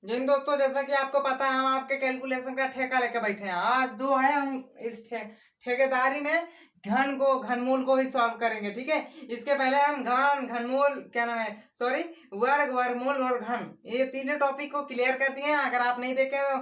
जिन दोस्तों, जैसा कि आपको पता है हम आपके कैलकुलेशन का ठेका लेके बैठे हैं। आज दो है, हम इस ठेकेदारी में घनमूल को ही सॉल्व करेंगे। ठीक है, इसके पहले हम घनमूल क्या नाम है, सॉरी, वर्ग, वर्गमूल और घन, ये तीनों टॉपिक को क्लियर कर दिए हैं। अगर आप नहीं देखे तो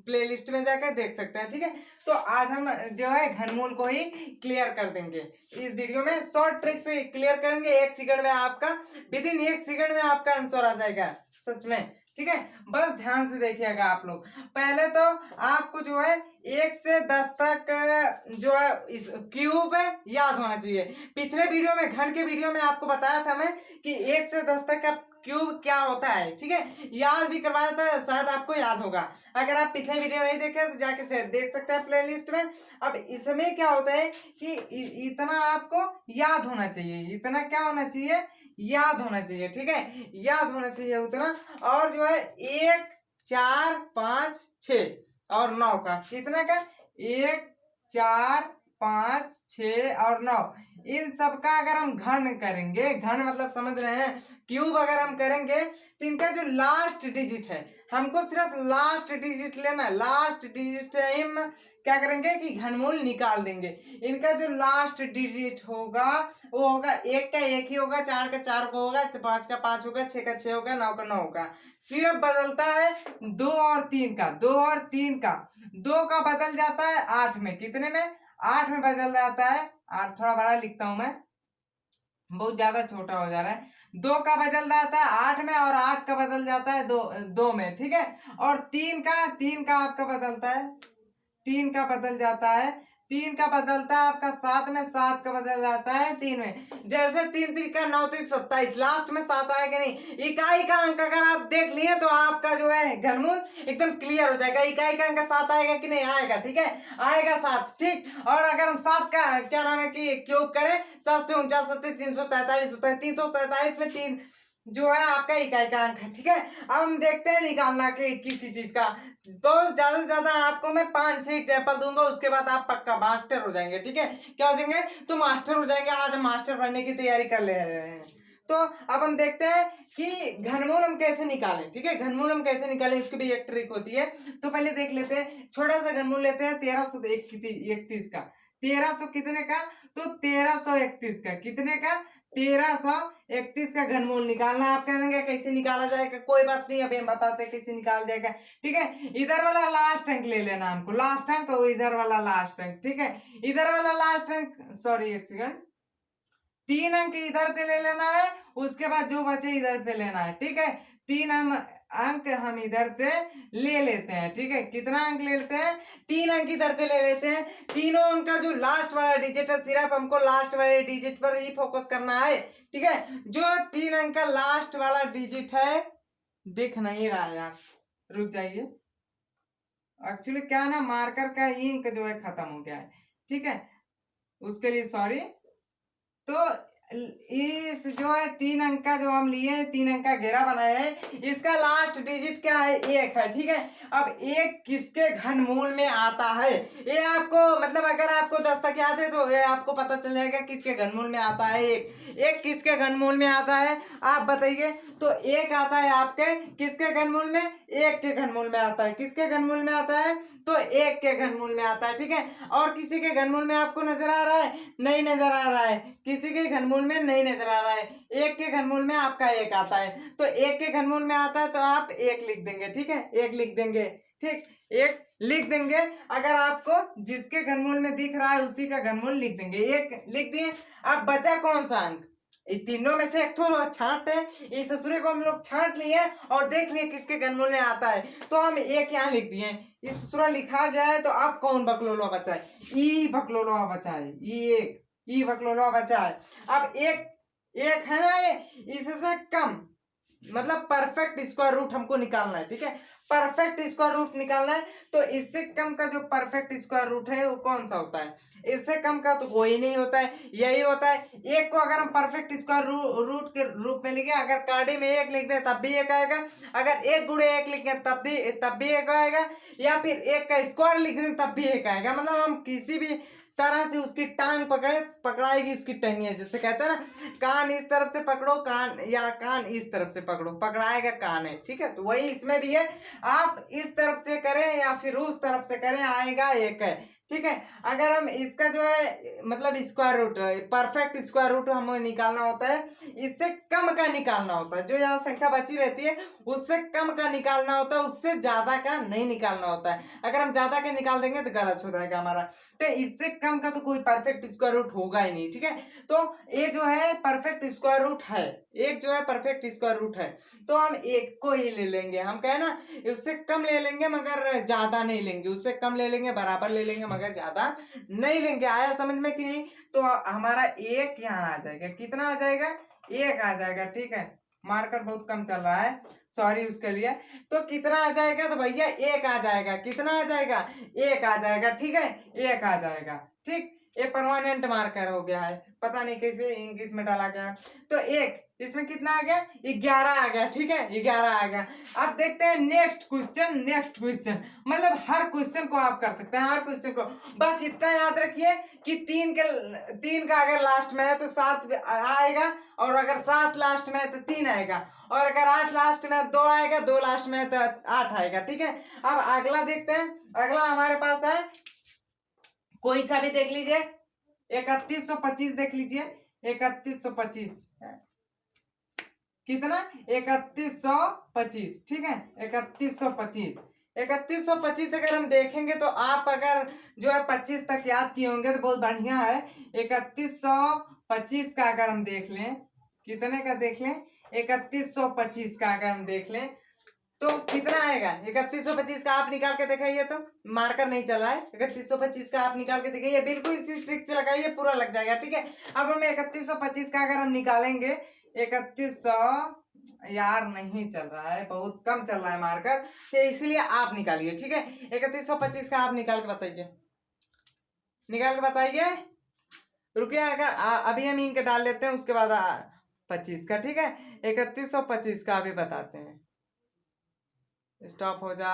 प्लेलिस्ट में जाकर देख सकते हैं। ठीक है, तो आज हम जो है घनमूल को ही क्लियर कर देंगे। इस वीडियो में शॉर्ट ट्रिक से क्लियर करेंगे। 1 सेकंड में आपका, विद इन 1 सेकंड में आपका आंसर आ जाएगा सच में। ठीक है, बस ध्यान से देखिएगा आप लोग। पहले तो आपको जो है 1 से 10 तक जो है इस क्यूब याद होना चाहिए। पिछले वीडियो में, घन के वीडियो में आपको बताया था मैं कि 1 से 10 तक का क्यूब क्या होता है। ठीक है, याद भी करवाया था, शायद आपको याद होगा। अगर आप पिछले वीडियो नहीं देखे तो जाके से देख सकते हैं प्लेलिस्ट में। अब इसमें क्या होता है कि इतना आपको याद होना चाहिए। इतना क्या होना चाहिए, याद होना चाहिए। ठीक है, याद होना चाहिए उतना। और जो है 1, 4, 5, 6 और 9 का, कितने का, 1, 4, 5, 6 और 9, इन सब का अगर हम घन करेंगे, घन मतलब समझ रहे हैं, क्यूब अगर हम करेंगे तो इनका जो लास्ट डिजिट है, हमको सिर्फ लास्ट डिजिट लेना है। लास्ट डिजिट हम क्या करेंगे कि घनमूल निकाल देंगे। इनका जो लास्ट डिजिट होगा वो होगा 1 का 1 ही होगा, 4 का 4 को होगा, 5 का 5 होगा, 6 का 6 होगा, 9 का 9 होगा। सिर्फ बदलता है 2 और 3 का, 2 और 3 का। 2 का बदल जाता है 8 में, कितने में, 8 में बदल जाता है। 8 थोड़ा बड़ा लिखता हूं मैं, बहुत ज्यादा छोटा हो जा रहा है। 2 का बदल जाता है 8 में, और 8 का बदल जाता है 2 में। ठीक है, और 3 का आपका बदलता है, 3 का बदल जाता है, 3 का बदलता है आपका 7 में, 7 का बदल जाता है 3 में। जैसे 3 3 का 9 3 27, लास्ट में 7 आएगा नहीं। इकाई का अंक अगर आप देख लिए तो आपका जो है घनमूल एकदम क्लियर हो जाएगा। इकाई का अंक 7 आएगा कि नहीं आएगा, ठीक है, आएगा 7। ठीक, और अगर हम 7 का क्या नाम है कि क्यूब करें, 7 पे 49 होते 343 होता है, 343 में 3 जो है आपका इकाई का अंक है। ठीक है, अब हम देखते हैं निकालना के किसी चीज का। बहुत ज्यादा से ज्यादा आपको मैं 5-6 एग्जाम्पल दूंगा, उसके बाद आप पक्का मास्टर हो जाएंगे। ठीक है, क्या हो जाएंगे, तो मास्टर हो जाएंगे। आज हम मास्टर बनने की तैयारी कर ले रहे हैं। तो अब हम देखते हैं कि घनमूल हम कैसे निकालें। ठीक है, घनमूल हम कैसे निकालें, उसकी भी एक ट्रिक होती है। तो पहले देख लेते हैं, छोटा सा घनमूल लेते हैं 1331 का। 1300 कितने का, तो 1331 का, कितने का, 1331 का घनमूल निकालना। आप कहेंगे कैसे निकाला जाएगा, कोई बात नहीं, अभी हम बताते हैं कैसे निकाल जाएगा। ठीक है, इधर वाला लास्ट अंक ले लेना हमको, लास्ट अंक, और इधर वाला लास्ट अंक। ठीक है, इधर वाला लास्ट अंक, सॉरी 1 सेकंड, 3 अंक इधर से ले लेना है, उसके बाद जो बचे इधर से लेना है। ठीक है, 3 अंक हम इधर से ले लेते हैं। ठीक है, कितना अंक ले लेते हैं, 3 अंक इधर से ले लेते हैं। तीनों अंक का जो लास्ट वाला डिजिट है, सिर्फ हमको लास्ट वाले डिजिट पर ही फोकस करना है। ठीक है, जो 3 अंक का लास्ट वाला डिजिट है, दिख नहीं रहा यार, रुक जाइए। एक्चुअली क्या ना, मार्कर का इंक जो है खत्म हो गया है। ठीक है, उसके लिए सॉरी। तो इस जो है 3 अंक का जो हम लिए, 3 अंक का घेरा बनाया है, इसका लास्ट डिजिट क्या है, 1 है। ठीक है, अब 1 किसके घनमूल में आता है, ये आपको मतलब अगर आपको 10 तक याद है तो ये आपको पता चल जाएगा किसके घनमूल में आता है। 1 किसके घनमूल में आता है, आप बताइए। तो 1 आता है आपके किसके घनमूल में, 1 के घनमूल में आता है। किसके घनमूल में आता है, तो 1 के घनमूल में आता है। ठीक है, और किसी के घनमूल में आपको नजर आ रहा है, नहीं नजर आ रहा है, किसी के घनमूल में नहीं नजर आ रहा है। 1 के घनमूल में आपका 1 आता है, तो 1 के घनमूल में आता है तो आप 1 लिख देंगे। ठीक है, 1 लिख देंगे। ठीक, 1 लिख देंगे। अगर आपको जिसके घनमूल में दिख रहा है उसी का घनमूल लिख देंगे, 1 लिख दिए। अब बचा कौन सा अंक, तीनों में से एक तो छांट है, इस ससुरे को हम लोग छांट लिए और देख लिए किसके घनमूल में आता है, तो हम 1 यहाँ लिख दिए। इस ससुरा लिखा जाए तो अब कौन बकलोलवा बचा है, ई बकलोलवा बचा है, ई बकलोलवा बचा है। अब 1 है ना, ये इससे कम मतलब परफेक्ट स्क्वायर रूट हमको निकालना है। ठीक है, परफेक्ट स्क्वायर रूट निकालना है, तो इससे कम का जो परफेक्ट स्क्वायर रूट है वो कौन सा होता है, इससे कम का तो कोई नहीं होता है, यही होता है। 1 को अगर हम परफेक्ट स्क्वायर रूट के रूप में लिखे, अगर कार्डी में 1 लिख दे तब भी 1 आएगा, अगर 1 गुणे 1 लिखें तब भी 1 आएगा, या फिर 1 का स्क्वायर लिख दें तब भी 1 आएगा। मतलब हम किसी भी तरह से उसकी टांग पकड़ाएगी उसकी टंगिया। जैसे कहते हैं ना, कान इस तरफ से पकड़ो, कान या कान इस तरफ से पकड़ो, पकड़ाएगा कान है, ठीक है। तो वही इसमें भी है, आप इस तरफ से करें या फिर उस तरफ से करें, आएगा एक है, ठीक है। अगर हम इसका जो है मतलब square root, perfect square root हमें निकालना होता है, इससे कम का निकालना होता है। जो यहाँ संख्या बची रहती है उससे कम का निकालना होता है, उससे ज्यादा का नहीं निकालना होता है। अगर हम ज्यादा का निकाल देंगे तो गलत हो जाएगा हमारा। तो इससे कम का तो कोई परफेक्ट स्क्वायर रूट होगा ही नहीं, ठीक है। तो ये जो है परफेक्ट स्क्वायर रूट है, एक जो है परफेक्ट स्क्वायर रूट है, तो हम एक को ही ले लेंगे। हम कहे ना, उससे कम ले लेंगे मगर ज्यादा नहीं लेंगे, उससे कम ले लेंगे बराबर ले लेंगे मगर ज्यादा नहीं लेंगे। आया समझ में कि नहीं? तो हमारा एक यहाँ आ जाएगा, कितना आ जाएगा? एक आ जाएगा, ठीक है। मार्कर बहुत कम चल रहा है, सॉरी उसके लिए। तो कितना आ जाएगा? तो भैया एक आ जाएगा। कितना आ जाएगा? एक आ जाएगा, ठीक है, एक आ जाएगा, ठीक। ये परमानेंट मार्कर हो गया है, पता नहीं कैसे इंग्लिश में डाला गया। तो एक, इसमें कितना आ गया? 11 आ गया, ठीक है, 11 आ गया। अब देखते हैं नेक्स्ट क्वेश्चन। नेक्स्ट क्वेश्चन मतलब हर क्वेश्चन को आप कर सकते हैं, हर क्वेश्चन को। बस इतना याद रखिए कि तीन का अगर लास्ट में है तो 7 आएगा, और अगर 7 लास्ट में है तो 3 आएगा, और अगर 8 लास्ट में 2 आएगा, 2 लास्ट में है तो 8 आएगा, ठीक है। अब अगला देखते हैं। अगला हमारे पास है, कोई सा भी देख लीजिए, 3125 देख लीजिए। 3125 कितना? 3125, ठीक है, 3125। 3125 अगर हम देखेंगे तो आप अगर जो है 25 तक याद किए होंगे तो बहुत बढ़िया है। 3125 का अगर हम देख लें, कितने का देख लें? 3125 का अगर हम देख लें तो कितना आएगा? 3125 का आप निकाल के दिखाइए, तो मार्कर नहीं चल रहा है। 3125 का आप निकाल के दिखाइए, बिल्कुल इसी ट्रिक से लगाइए, पूरा लग जाएगा, ठीक है। अब हमें 3125 का अगर हम निकालेंगे, 3100 यार नहीं चल रहा है, बहुत कम चल रहा है मार्कर, तो इसलिए आप निकालिए, ठीक है। 3125 का आप निकाल के बताइए, निकाल के बताइए। रुकिए, अगर अभी हम इंक डाल लेते हैं, उसके बाद 25 का, ठीक है। 3125 का अभी बताते हैं, स्टॉप हो जा।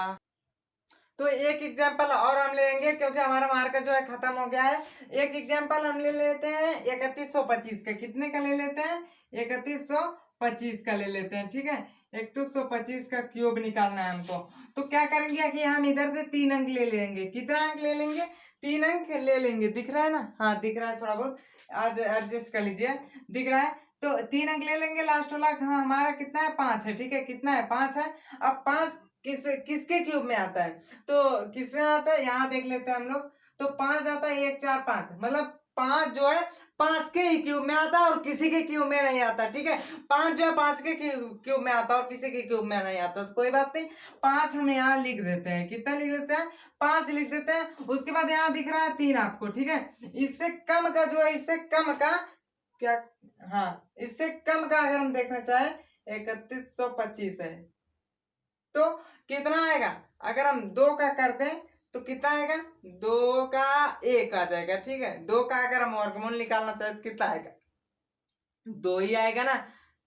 तो एक एग्जांपल और हम लेंगे क्योंकि हमारा मार्कर जो है खत्म हो गया है। एक एग्जांपल हम ले लेते हैं 3125 का। कितने का ले लेते हैं? 3125 का ले लेते हैं, ठीक है। 3125 का क्यूब निकालना है हमको। तो क्या करेंगे कि हम इधर से 3 अंक ले लेंगे। कितना अंक ले लेंगे? 3 अंक ले लेंगे। दिख रहा है ना? हाँ दिख रहा है, थोड़ा बहुत आज एडजस्ट कर लीजिए, दिख रहा है। तो 3 अंक ले लेंगे, लास्ट वाला हाँ हमारा कितना है? 5 है, ठीक है। कितना है? 5 है। अब 5 किसके क्यूब में आता है? तो किसमें आता है? यहाँ देख लेते हैं हम लोग। तो 5 आता है, 1 4 5, मतलब 5 जो है 5 के ही क्यूब में आता है और किसी के क्यूब में नहीं आता, ठीक है। 5 जो है 5 के क्यूब में आता है और किसी के क्यूब में नहीं आता, तो कोई बात नहीं। 5 हम यहाँ लिख देते हैं। कितना लिख देते हैं? 5 लिख देते हैं। उसके बाद यहाँ दिख रहा है 3 आपको, ठीक है। इससे कम का जो है, इससे कम का क्या, हाँ इससे कम का अगर हम देखना चाहे 3125 है, तो कितना आएगा? अगर हम 2 का कर दें तो कितना आएगा? 2 का 1 आ जाएगा, ठीक है। 2 का अगर हम वर्गमूल निकालना चाहे तो कितना आएगा? 2 ही आएगा ना।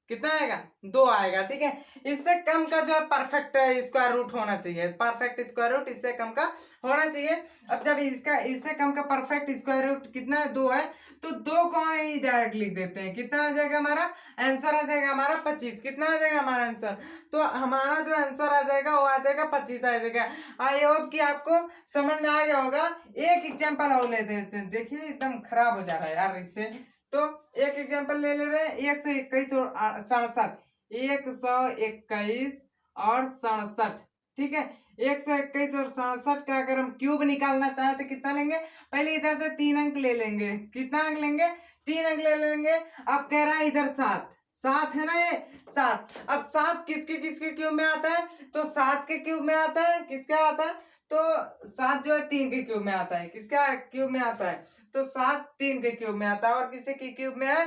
कितना आएगा? 2 आएगा, ठीक है। इससे कम का जो है परफेक्ट स्क्वायर रूट होना चाहिए, परफेक्ट स्क्वायर रूट इससे कम का होना चाहिए। अब जब इसका इससे कम का परफेक्ट स्क्वायर रूट कितना है? 2 है, तो 2 को हम ही डायरेक्ट लिख देते हैं। कितना आ जाएगा हमारा आंसर? आ जाएगा हमारा 25। कितना आ जाएगा हमारा आंसर? तो हमारा जो आंसर आ जाएगा वो आ जाएगा 25 आ जाएगा। आई होप कि आपको समझ में आ गया होगा। एक एग्जाम्पल और ले देते हैं, देखिए एकदम खराब हो जा रहा है यार इससे। तो एक एग्जांपल ले ले रहे हैं 121 और 67, 121 और 67, ठीक है। 121 और 67 का अगर हम क्यूब निकालना चाहे तो कितना लेंगे? पहले इधर से 3 अंक ले लेंगे। कितना अंक लेंगे? 3 अंक ले लेंगे। अब कह रहा है इधर 7, 7 है ना, ये 7। अब 7 किसके किसके क्यूब में आता है? तो 7 के क्यूब में आता है। किसका आता है? तो 7 जो है 3 के क्यूब में आता है। किसका क्यूब में आता है? तो 7 3 के क्यूब में आता है। और किसी के क्यूब में है?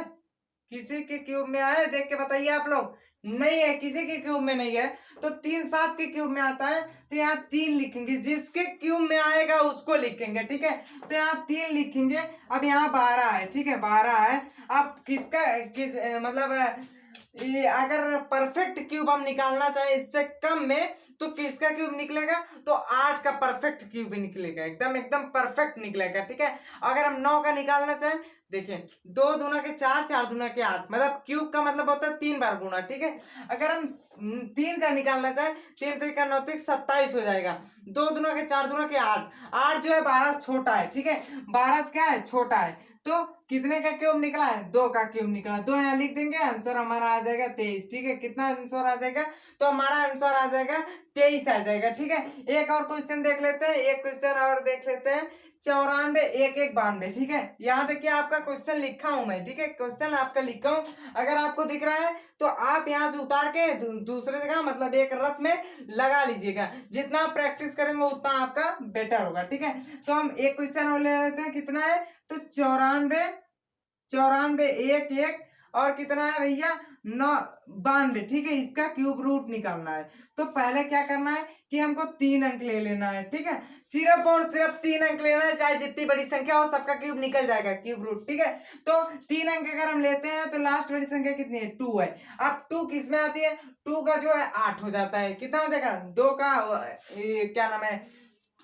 किसी के क्यूब में है? देख के बताइए आप लोग। नहीं है, किसी के क्यूब में नहीं है। तो 3 7 के क्यूब में आता है, तो यहाँ 3 लिखेंगे। जिसके क्यूब में आएगा उसको लिखेंगे, ठीक है। तो यहाँ 3 लिखेंगे। अब यहाँ 12 है, ठीक है, 12 है। अब किसका मतलब ये अगर परफेक्ट क्यूब हम निकालना चाहे इससे कम में, तो किसका क्यूब निकलेगा? तो 8 का परफेक्ट क्यूब निकलेगा, एकदम एकदम परफेक्ट निकलेगा। ठीक है, अगर हम 9 का निकालना चाहें, देखिए 2 दूना के 4, 4 दूना के 8, मतलब क्यूब का मतलब होता है 3 बार गुना। ठीक है, अगर हम 3 का निकालना चाहें, 3 3 का 9 27 हो जाएगा। 2 दूना के 4 दूना के 8, 8 जो है 12 छोटा है। ठीक है, 12 क्या है? छोटा है। तो कितने का क्यूब निकला है? 2 का क्यूब निकला। 2 यहाँ लिख देंगे, आंसर हमारा आ जाएगा 23। ठीक है, कितना आंसर आ जाएगा? तो हमारा आंसर आ जाएगा 23 आ जाएगा। ठीक है, एक और क्वेश्चन देख लेते हैं, एक क्वेश्चन और देख लेते हैं। 94 1 1 92। ठीक है, यहाँ देखिए आपका क्वेश्चन लिखा हूं मैं। ठीक है, क्वेश्चन आपका लिखा हूं, अगर आपको दिख रहा है तो आप यहाँ से उतार के दूसरे जगह, मतलब एक रफ में लगा लीजिएगा। जितना आप प्रैक्टिस करेंगे उतना आपका बेटर होगा। ठीक है, तो हम एक क्वेश्चन और ले लेते हैं। कितना है? तो 94 94 1 1 और कितना है भैया? 92। ठीक है, इसका क्यूब रूट निकालना है। तो पहले क्या करना है कि हमको 3 अंक ले लेना है। ठीक है, सिर्फ और सिर्फ 3 अंक लेना है, चाहे जितनी बड़ी संख्या हो सबका क्यूब निकल जाएगा, क्यूब रूट। ठीक है, तो 3 अंक अगर हम लेते हैं तो लास्ट वाली संख्या कितनी है? 2 है। अब 2 किस में आती है? 2 का जो है 8 हो जाता है। कितना हो जाएगा? 2 का क्या नाम है,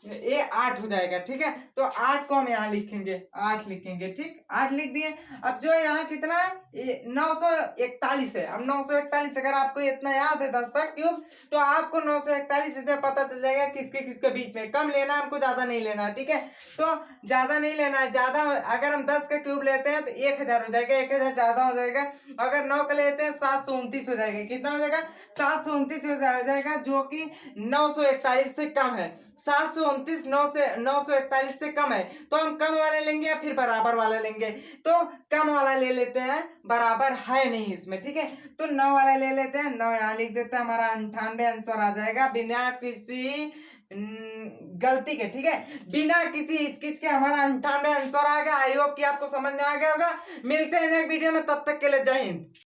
ये 8 हो जाएगा। ठीक है, तो 8 को हम यहाँ लिखेंगे, 8 लिखेंगे। ठीक, 8 लिख दिए। अब जो है यहाँ कितना है? 941 है। अब 941 अगर आपको इतना याद है 10 तक क्यूब, तो आपको 941 इसमें पता चल जाएगा किसके किसके बीच में। कम लेना है हमको, ज्यादा नहीं लेना है। ठीक है, तो ज्यादा नहीं लेना है। ज्यादा अगर हम 10 का क्यूब लेते हैं तो 1000 हो जाएगा, 1000 ज्यादा हो जाएगा। अगर 9 का लेते हैं 729 हो जाएगा। कितना हो जाएगा? 729 हो जाएगा, जो कि 941 से कम है। 729 941 से कम है, तो हम कम वाले लेंगे या फिर बराबर वाला लेंगे? तो कम वाला ले लेते हैं, बराबर है नहीं इसमें। ठीक है, तो 9 वाला ले लेते हैं। 9 यहाँ लिख देते हैं, हमारा 98 आंसर आ जाएगा बिना किसी गलती के। ठीक है, बिना किसी हिचकिच के हमारा 98 आंसर आ गया। आई होप कि आपको समझ में आ गया होगा। मिलते हैं नेक्स्ट वीडियो में, तब तक के लिए जय हिंद।